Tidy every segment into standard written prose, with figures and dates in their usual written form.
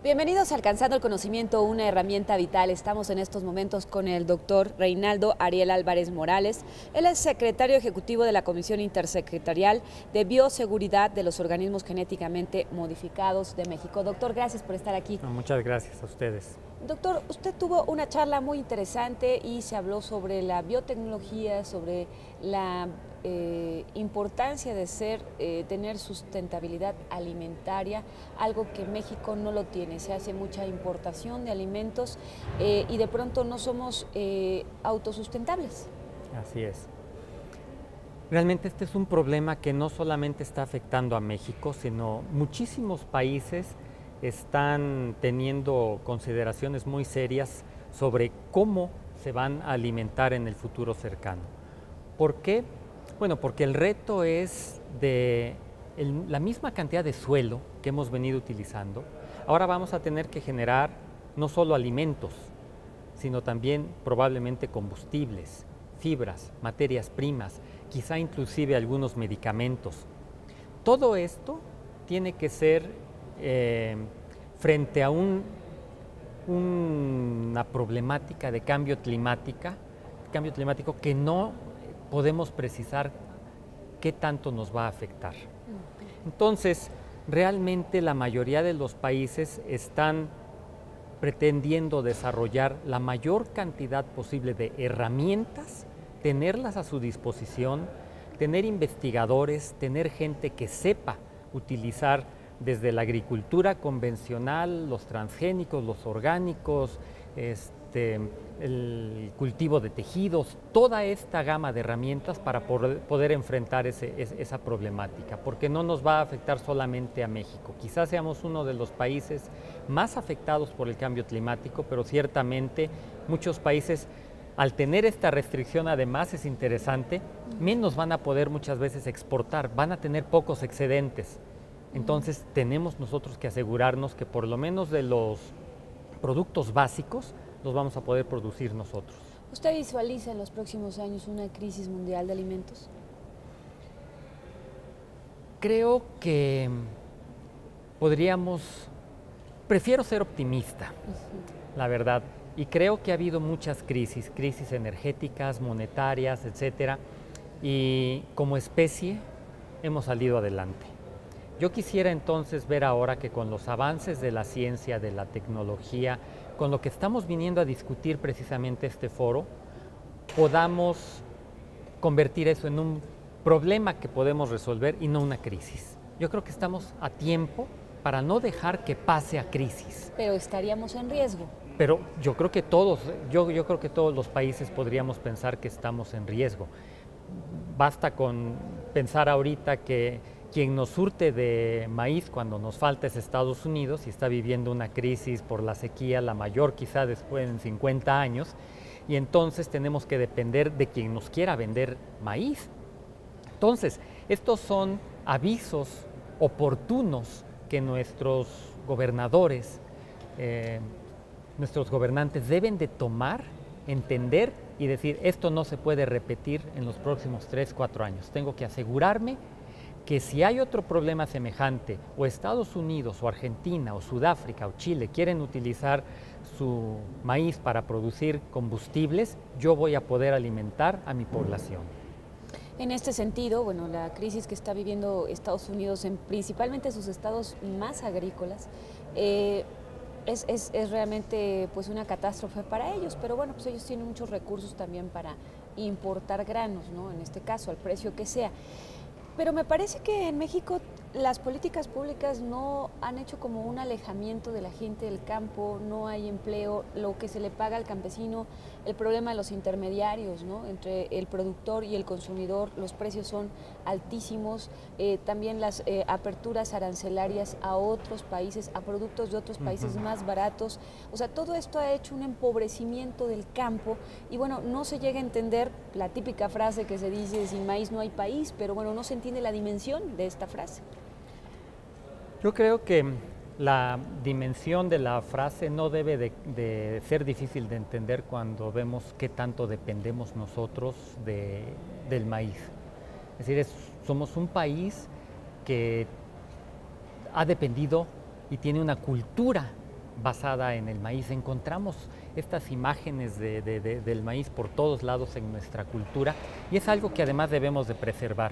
Bienvenidos a Alcanzando el Conocimiento, una herramienta vital. Estamos en estos momentos con el doctor Reinaldo Ariel Álvarez Morales. Él es secretario ejecutivo de la Comisión Intersecretarial de Bioseguridad de los Organismos Genéticamente Modificados de México. Doctor, gracias por estar aquí. Muchas gracias a ustedes. Doctor, usted tuvo una charla muy interesante y se habló sobre la biotecnología, sobre la importancia de tener sustentabilidad alimentaria, algo que México no lo tiene. Se hace mucha importación de alimentos y de pronto no somos autosustentables. Así es. Realmente este es un problema que no solamente está afectando a México, sino muchísimos países están teniendo consideraciones muy serias sobre cómo se van a alimentar en el futuro cercano. ¿Por qué? Bueno, porque el reto es de la misma cantidad de suelo que hemos venido utilizando. Ahora vamos a tener que generar no solo alimentos, sino también probablemente combustibles, fibras, materias primas, quizá inclusive algunos medicamentos. Todo esto tiene que ser frente a una problemática de cambio climático que no podemos precisar qué tanto nos va a afectar. Entonces, realmente la mayoría de los países están pretendiendo desarrollar la mayor cantidad posible de herramientas, tenerlas a su disposición, tener investigadores, tener gente que sepa utilizar desde la agricultura convencional, los transgénicos, los orgánicos, el cultivo de tejidos, toda esta gama de herramientas para poder enfrentar esa problemática, porque no nos va a afectar solamente a México. Quizás seamos uno de los países más afectados por el cambio climático, pero ciertamente muchos países, al tener esta restricción, además es interesante, menos van a poder muchas veces exportar, van a tener pocos excedentes. Entonces tenemos nosotros que asegurarnos que por lo menos de los productos básicos los vamos a poder producir nosotros. ¿Usted visualiza en los próximos años una crisis mundial de alimentos? Creo que prefiero ser optimista, la verdad, y creo que ha habido muchas crisis energéticas, monetarias, etcétera, y como especie hemos salido adelante. Yo quisiera entonces ver ahora que con los avances de la ciencia, de la tecnología, con lo que estamos viniendo a discutir precisamente este foro, podamos convertir eso en un problema que podemos resolver y no una crisis. Yo creo que estamos a tiempo para no dejar que pase a crisis. Pero estaríamos en riesgo. Pero yo creo que yo creo que todos los países podríamos pensar que estamos en riesgo. Basta con pensar ahorita que quien nos surte de maíz cuando nos falta es Estados Unidos y está viviendo una crisis por la sequía, la mayor quizá después en 50 años, y entonces tenemos que depender de quien nos quiera vender maíz. Entonces, estos son avisos oportunos que nuestros gobernadores, nuestros gobernantes deben de tomar, entender y decir, esto no se puede repetir en los próximos 3, 4 años. Tengo que asegurarme que si hay otro problema semejante, o Estados Unidos, o Argentina, o Sudáfrica, o Chile quieren utilizar su maíz para producir combustibles, yo voy a poder alimentar a mi población. En este sentido, bueno, la crisis que está viviendo Estados Unidos, principalmente sus estados más agrícolas, es realmente pues una catástrofe para ellos, pero bueno, pues ellos tienen muchos recursos también para importar granos, ¿no? En este caso, al precio que sea. Pero me parece que en México las políticas públicas no han hecho como un alejamiento de la gente del campo, no hay empleo, lo que se le paga al campesino, el problema de los intermediarios, ¿no? Entre el productor y el consumidor, los precios son altísimos, también las aperturas arancelarias a otros países, a productos de otros países más baratos, o sea, todo esto ha hecho un empobrecimiento del campo y bueno, no se llega a entender la típica frase que se dice, sin maíz no hay país, pero bueno, no se entiende la dimensión de esta frase. Yo creo que la dimensión de la frase no debe de ser difícil de entender cuando vemos qué tanto dependemos nosotros del maíz. Es decir, somos un país que ha dependido y tiene una cultura basada en el maíz. Encontramos estas imágenes del maíz por todos lados en nuestra cultura y es algo que además debemos de preservar.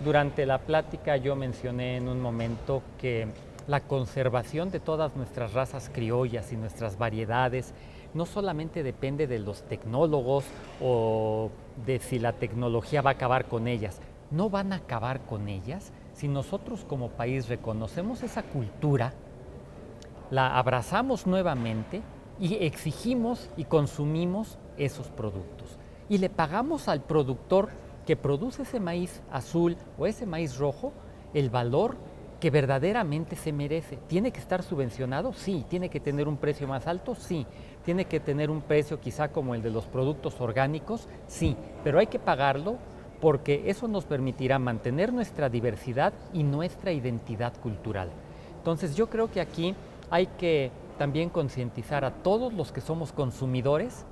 Durante la plática yo mencioné en un momento que la conservación de todas nuestras razas criollas y nuestras variedades no solamente depende de los tecnólogos o de si la tecnología va a acabar con ellas. No van a acabar con ellas si nosotros como país reconocemos esa cultura, la abrazamos nuevamente y exigimos y consumimos esos productos. Y le pagamos al productor que produce ese maíz azul o ese maíz rojo el valor que verdaderamente se merece. ¿Tiene que estar subvencionado? Sí. ¿Tiene que tener un precio más alto? Sí. ¿Tiene que tener un precio quizá como el de los productos orgánicos? Sí. Pero hay que pagarlo porque eso nos permitirá mantener nuestra diversidad y nuestra identidad cultural. Entonces yo creo que aquí hay que también concientizar a todos los que somos consumidores,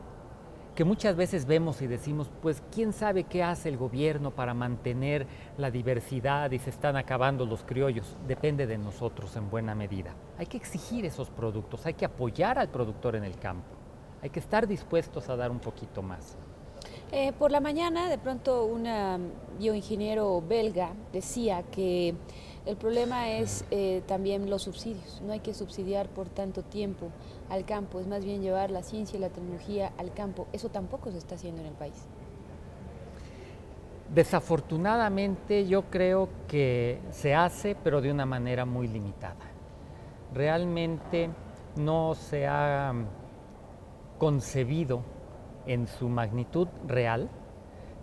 que muchas veces vemos y decimos, pues quién sabe qué hace el gobierno para mantener la diversidad y se están acabando los criollos. Depende de nosotros en buena medida. Hay que exigir esos productos, hay que apoyar al productor en el campo, hay que estar dispuestos a dar un poquito más. Por la mañana, de pronto, un bioingeniero belga decía que el problema es también los subsidios. No hay que subsidiar por tanto tiempo al campo, es más bien llevar la ciencia y la tecnología al campo. Eso tampoco se está haciendo en el país. Desafortunadamente yo creo que se hace, pero de una manera muy limitada. Realmente no se ha concebido en su magnitud real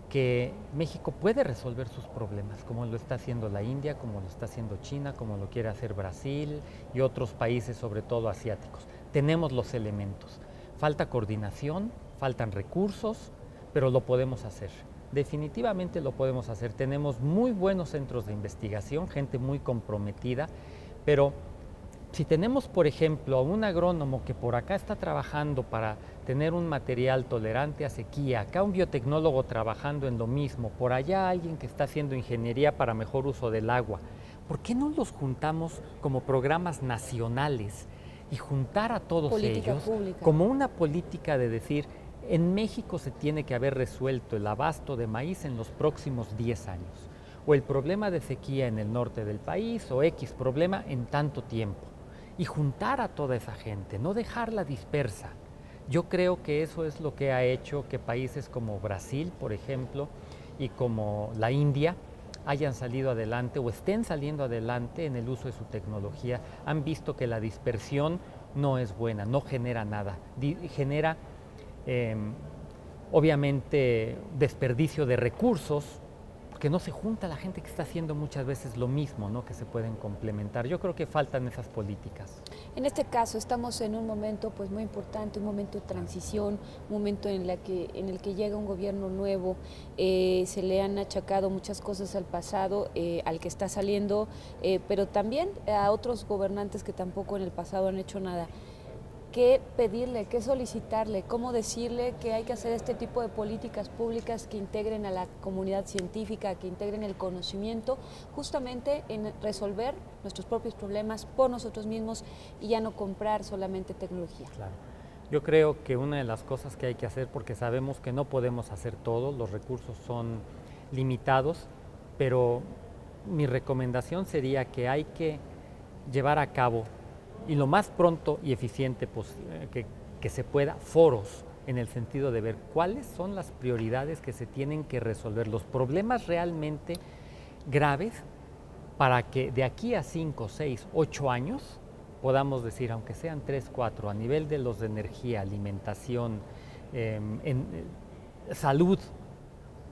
que México puede resolver sus problemas, como lo está haciendo la India, como lo está haciendo China, como lo quiere hacer Brasil y otros países, sobre todo asiáticos. Tenemos los elementos. Falta coordinación, faltan recursos, pero lo podemos hacer. Definitivamente lo podemos hacer. Tenemos muy buenos centros de investigación, gente muy comprometida, pero si tenemos, por ejemplo, a un agrónomo que por acá está trabajando para tener un material tolerante a sequía, acá un biotecnólogo trabajando en lo mismo, por allá alguien que está haciendo ingeniería para mejor uso del agua, ¿por qué no los juntamos como programas nacionales y juntar a todos ellos como una política de decir, en México se tiene que haber resuelto el abasto de maíz en los próximos 10 años, o el problema de sequía en el norte del país, o X problema en tanto tiempo? Y juntar a toda esa gente, no dejarla dispersa. Yo creo que eso es lo que ha hecho que países como Brasil, por ejemplo, y como la India hayan salido adelante o estén saliendo adelante en el uso de su tecnología. Han visto que la dispersión no es buena, no genera nada, genera obviamente desperdicio de recursos, porque no se junta la gente que está haciendo muchas veces lo mismo, ¿no? Que se pueden complementar. Yo creo que faltan esas políticas. En este caso estamos en un momento pues muy importante, un momento de transición, un momento en el que llega un gobierno nuevo, se le han achacado muchas cosas al pasado, al que está saliendo, pero también a otros gobernantes que tampoco en el pasado han hecho nada. ¿Qué pedirle, qué solicitarle, cómo decirle que hay que hacer este tipo de políticas públicas que integren a la comunidad científica, que integren el conocimiento, justamente en resolver nuestros propios problemas por nosotros mismos y ya no comprar solamente tecnología? Claro. Yo creo que una de las cosas que hay que hacer, porque sabemos que no podemos hacer todo, los recursos son limitados, pero mi recomendación sería que hay que llevar a cabo y lo más pronto y eficiente que se pueda, foros en el sentido de ver cuáles son las prioridades que se tienen que resolver, los problemas realmente graves, para que de aquí a 5, 6, 8 años podamos decir, aunque sean 3, 4, a nivel de los de energía, alimentación, salud,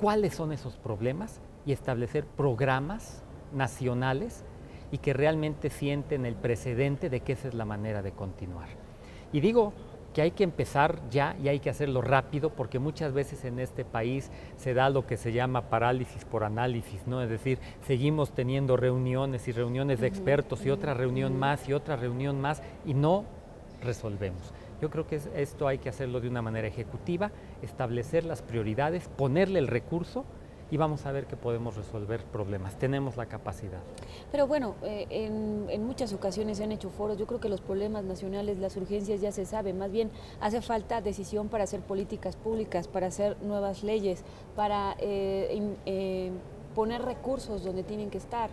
cuáles son esos problemas y establecer programas nacionales y que realmente sienten el precedente de que esa es la manera de continuar. Y digo que hay que empezar ya y hay que hacerlo rápido, porque muchas veces en este país se da lo que se llama parálisis por análisis, ¿no? Es decir, seguimos teniendo reuniones y reuniones de expertos y otra reunión más y otra reunión más y no resolvemos. Yo creo que esto hay que hacerlo de una manera ejecutiva, establecer las prioridades, ponerle el recurso y vamos a ver que podemos resolver problemas. Tenemos la capacidad. Pero bueno, en muchas ocasiones se han hecho foros. Yo creo que los problemas nacionales, las urgencias ya se saben. Más bien hace falta decisión para hacer políticas públicas, para hacer nuevas leyes, para poner recursos donde tienen que estar.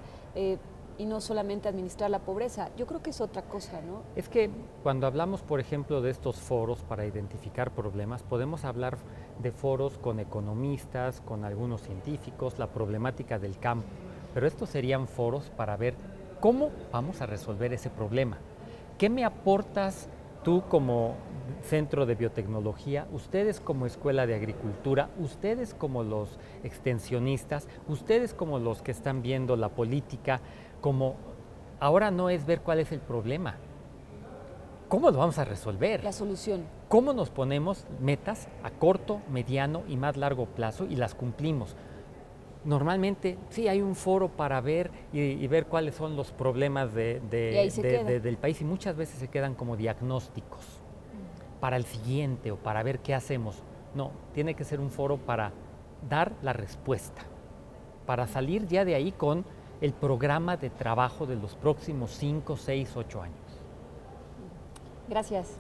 Y no solamente administrar la pobreza. Yo creo que es otra cosa, ¿no? Es que cuando hablamos, por ejemplo, de estos foros para identificar problemas, podemos hablar de foros con economistas, con algunos científicos, la problemática del campo, pero estos serían foros para ver cómo vamos a resolver ese problema. ¿Qué me aportas tú como Centro de Biotecnología, ustedes como Escuela de Agricultura, ustedes como los extensionistas, ustedes como los que están viendo la política? Como ahora no es ver cuál es el problema, ¿cómo lo vamos a resolver? La solución. ¿Cómo nos ponemos metas a corto, mediano y más largo plazo y las cumplimos? Normalmente sí hay un foro para ver y ver cuáles son los problemas del país, y muchas veces se quedan como diagnósticos para el siguiente o para ver qué hacemos. No, tiene que ser un foro para dar la respuesta, para salir ya de ahí con el programa de trabajo de los próximos 5, 6, 8 años. Gracias.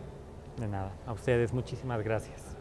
De nada, a ustedes muchísimas gracias.